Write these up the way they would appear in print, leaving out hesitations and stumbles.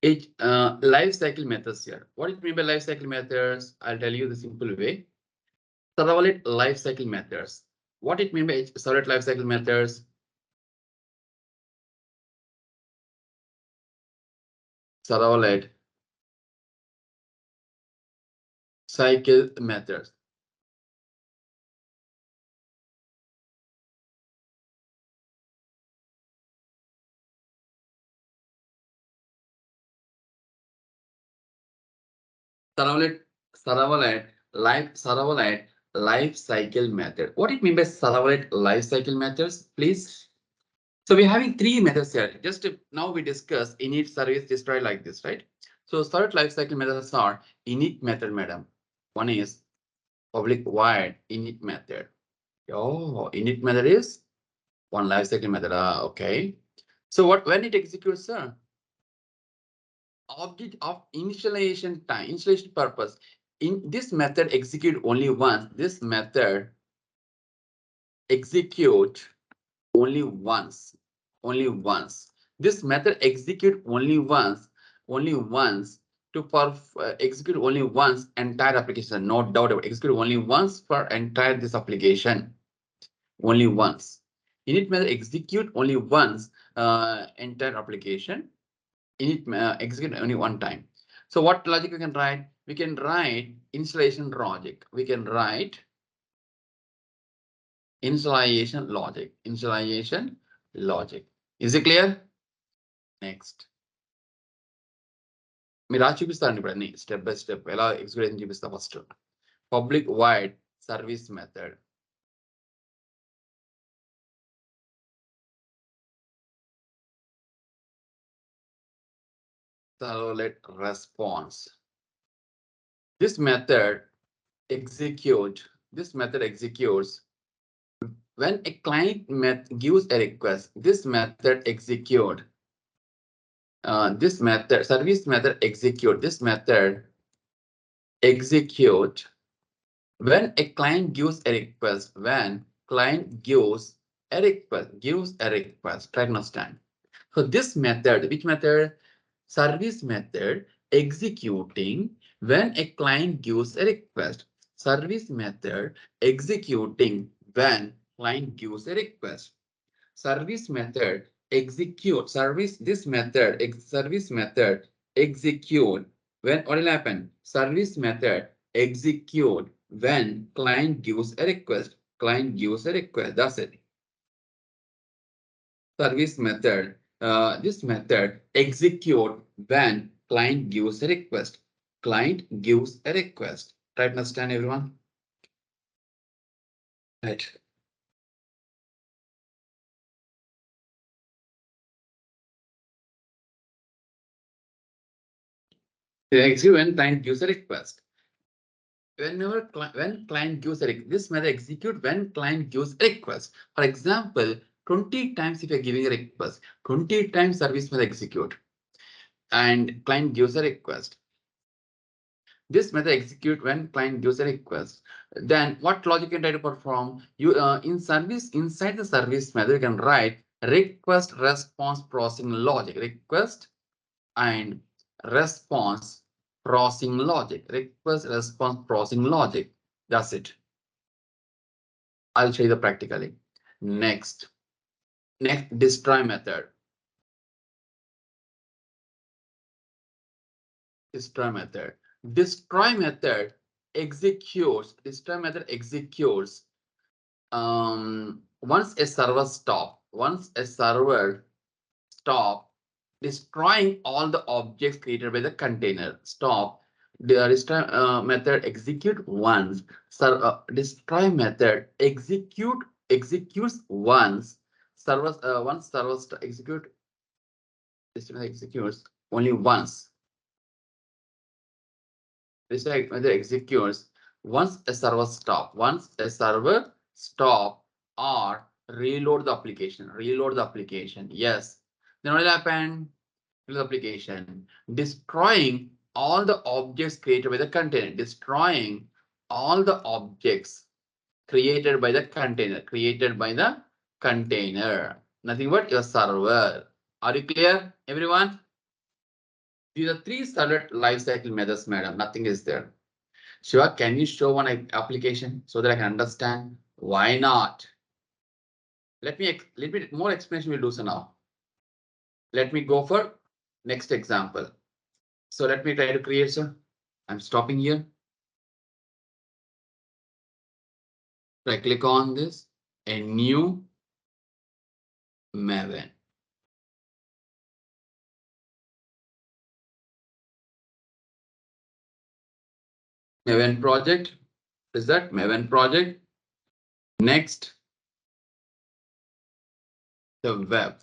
Life cycle methods here. What do you mean by life cycle methods? I'll tell you the simple way. Servlet life cycle methods. What it mean by servlet life cycle methods? Servlet cycle methods. Servlet life cycle method. What it mean by servlet life cycle methods, please? So we're having three methods here. Just now we discuss init, service, destroy like this, right? So servlet life cycle methods are init method, madam. One is public void init method. Oh, init method is one life cycle method. Okay. So when it executes, sir? Object of initialization time, initialization purpose. In this method execute only once. This method execute only once. Only once. This method execute only once. Only once to execute only once entire application. No doubt about it. Execute only once for entire this application. Only once. Init method execute only once entire application. Init execute only one time. So what logic we can write? We can write installation logic. We can write installation logic. Installation logic. Is it clear? Next. మీరు రా చూపిస్తాను ఇప్పుడు అన్ని step by step ఎలా execute చూపిస్తా first public wide service method servlet response. This method executes when a client gives a request. This method execute. This method service method execute. This method execute when a client gives a request. When client gives a request. Try to understand. So this method, which method? Service method executing when a client gives a request. Service method executing when client gives a request. Service method execute. Service method execute when what will happen? Service method execute when client gives a request. Client gives a request. That's it. Service method. This method execute when client gives a request. Client gives a request. Try to understand, everyone. Right. Execute when client gives a request. When client gives a request, this method execute when client gives a request. For example, 20 times if you're giving a request, 20 times service method execute, and client gives a request. This method execute when client gives a request. Then what logic can try to perform? You inside the service method you can write request response processing logic. Request and response processing logic. Request response processing logic. That's it. I'll show you the practically. Next destroy method. Destroy method executes. Once a server stop destroying all the objects created by the container. Stop. The destroy method execute once. Destroy method executes once. Once servers execute. Destroy executes only once. Destroy method executes once a server stop. Once a server stop or reload the application. Yes. Then what will happen? The application destroying all the objects created by the container. Destroying all the objects created by the container. Nothing but your server. Are you clear, everyone? These are three solid lifecycle methods, madam. Nothing is there. Shiva, can you show one application so that I can understand? Why not? Let me more explanation we'll do so now. Let me go for next example. So let me try to create, sir. I'm stopping here. I click on this, a new Maven. Maven project. Is that Maven project? Next, the web.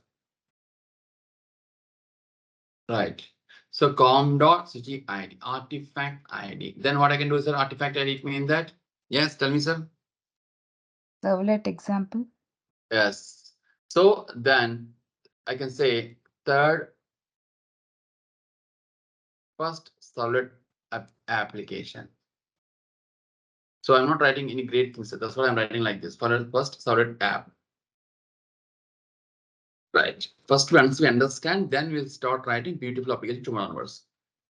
Right. So com.cg ID, artifact ID. Then what I can do is, sir, artifact ID, it means that. Yes, tell me, sir. Servlet example. Yes. So then I can say first servlet application. So I'm not writing any great things. That's what I'm writing like this. For first servlet app. Right. First, once we understand, then we'll start writing beautiful application tomorrow onwards.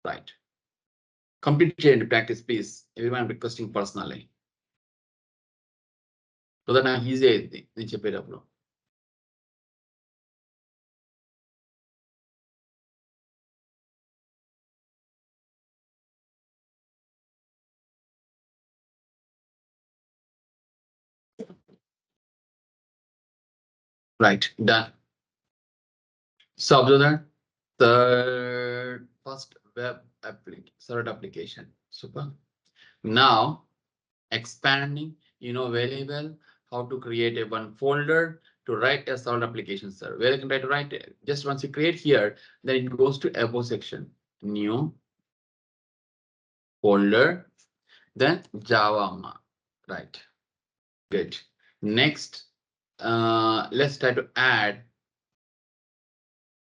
Right. Complete change practice, please. Everyone requesting personally. So that I'm easy. Right, done. So observe that the first web application. Super. Now expanding, you know very well how to create a one folder to write a solid application, sir. Where I can try to write it. Just once you create here, then it goes to above section, new folder, then Java. Right. Good. Next, let's try to add.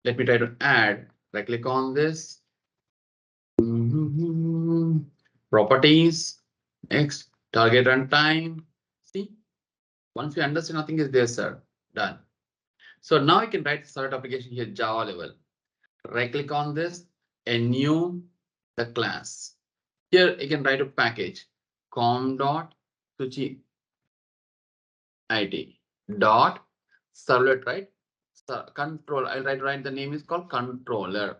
Let me try to add. Right click on this. Properties. Next, target runtime. See, once we understand, nothing is there, sir. Done. So now I can write solid application here, Java level. Right click on this, a new the class. Here you can write a package com.suchi ID dot servlet, right? So control. I'll write the name is called controller.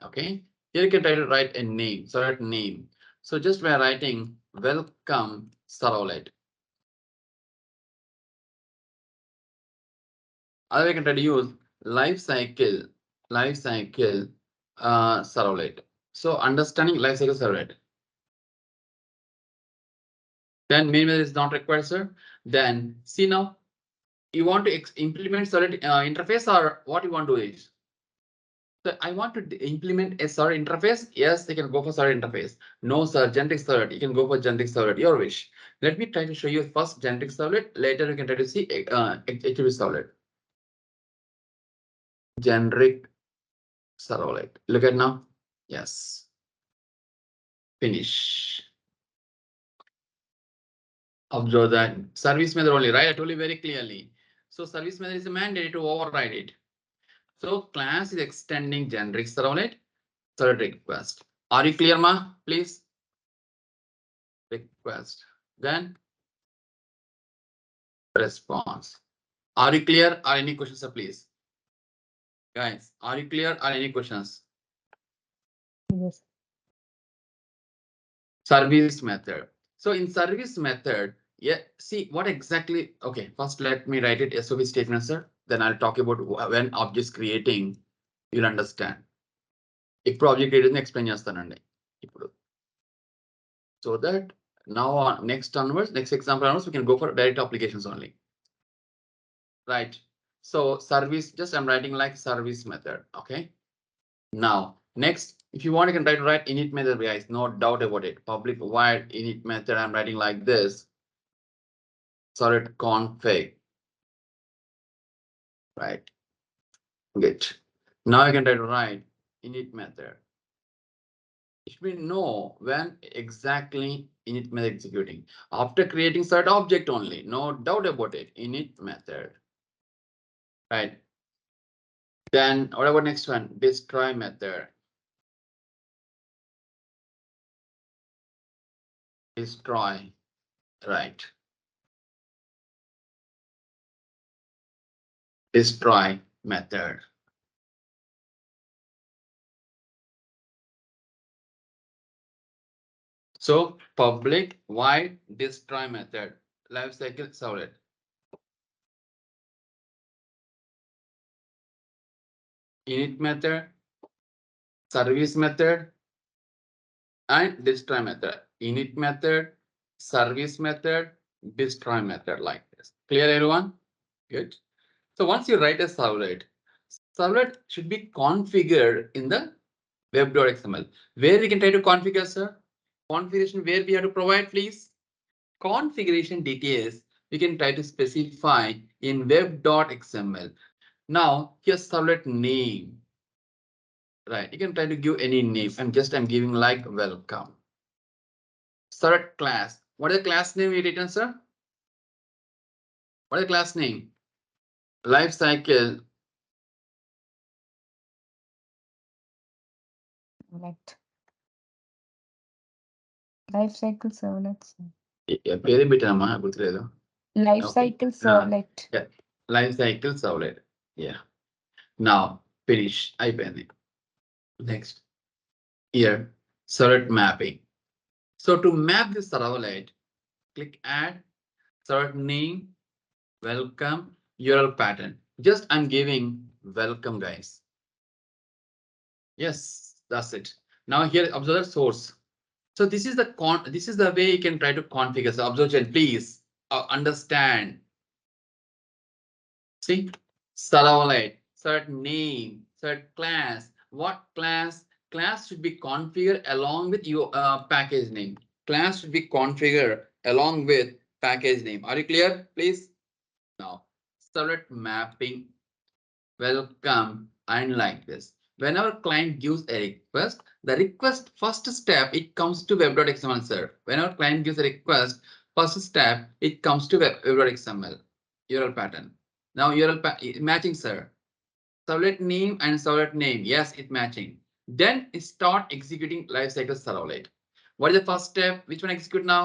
Okay. Here you can try to write a name, servlet name. So just by writing welcome servlet. Other we can try to use lifecycle servlet. So understanding lifecycle servlet. Then main method is not required, sir. Then see now, you want to implement servlet interface, or what you want to do is. So I want to implement a servlet interface. Yes, you can go for servlet interface. No, sir, generic servlet. You can go for generic servlet. Your wish. Let me try to show you first generic servlet. Later, you can try to see HTTP servlet. Generic servlet. Look at now. Yes. Finish. Observe that service method only, right? I told you very clearly. So service method is a mandate to override it. So class is extending generic servlet, servlet request. Are you clear, ma? Please. Request. Then response. Are you clear? Or any questions, sir, please? Guys, are you clear? Or any questions? Yes. Service method. So in service method, yeah, see what exactly. Okay, first let me write it SOV statement, sir. Then I'll talk about when objects creating. You'll understand. ఇప్పుడు object create explain చేస్తానండి ఇప్పుడు. So that now on next example onwards, we can go for direct applications only. Right. So service, just I'm writing like service method. Okay. Now next, if you want, you can try to write init method, guys. No doubt about it. Public void init method. I'm writing like this. Solid config. Right. Good. Now I can try to write init method. It will know when exactly init method executing after creating certain object only. No doubt about it. Init method. Right. Then what about next one? Destroy method. destroy, right? Destroy method. So public void destroy method, lifecycle servlet. Init method, service method, and destroy method. Init method, service method, destroy method, like this. Clear, everyone? Good. So once you write a servlet, servlet should be configured in the web.xml. Where we can try to configure, sir? Configuration where we have to provide, please. Configuration details we can try to specify in web.xml. Now here's servlet name. Right, you can try to give any name. I'm giving like welcome. Servlet class. What is the class name we written, sir? What is the class name? Lifecycle. Let. Life cycle servlets. పేరు పెట్టామా గుర్తులేదు. Life Okay. cycle servlet. Yeah. Lifecycle servlet. Yeah. Now finish. అయిపోయింది. Next. Here, servlet mapping. So to map this servlet, click add servlet name, welcome, URL pattern. Just I'm giving welcome, guys. Yes, that's it. Now here observe the source. So this is the way you can try to configure. So observation, please understand. See, servlet, servlet name, servlet class. What class? Class should be configured along with your package name. Class should be configured along with package name. Are you clear, please? Now, servlet mapping, welcome, and like this. Whenever client gives a request, the request first step, it comes to web.xml, sir. Whenever client gives a request, first step, it comes to web.xml URL pattern. Now URL matching, sir. Servlet name and servlet name. Yes, it's matching. Then it start executing lifecycle servlet. What is the first step? Which one execute now?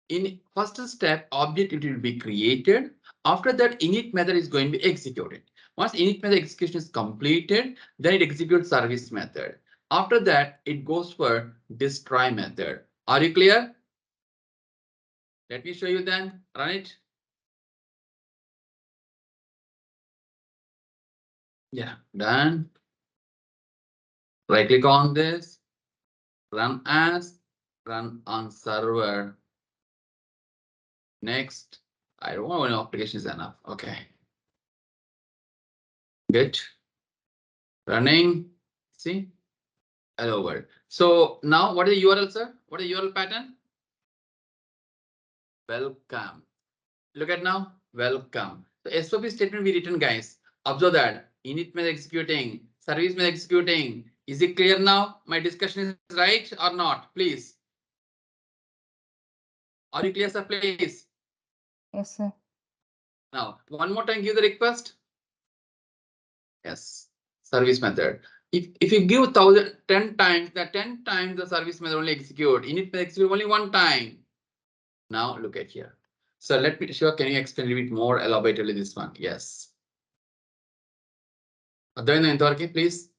In first step, object it will be created. After that, init method is going to be executed. Once init method execution is completed, then it executes service method. After that, it goes for destroy method. Are you clear? Let me show you then. Run it. Yeah, done. Right click on this. Run as, run on server. Next. I don't want an application is enough. Okay. Good. Running. See? Hello world. So now what is the URL, sir? What is the URL pattern? Welcome. Look at now. Welcome. The SOP statement we written, guys. Observe that. Init method executing. Service method executing. Is it clear now? My discussion is right or not? Please. Are you clear, sir? Please. Yes, sir. Now, one more time, give the request. Yes, service method. If you give 10 times, the 10 times the service method only execute. Init method execute only one time. Now look at here. So let me show. Can you explain a little bit more elaborately this one? Yes. Please.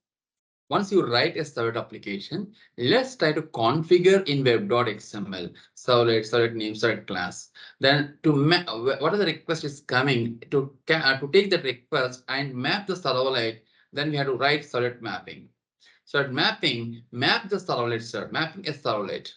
Once you write a servlet application, let's try to configure in web.xml servlet name, servlet class. Then to what are the request is coming to take that request and map the servlet. Then we have to write servlet mapping. Servlet mapping, map the servlet, sir. Mapping a servlet.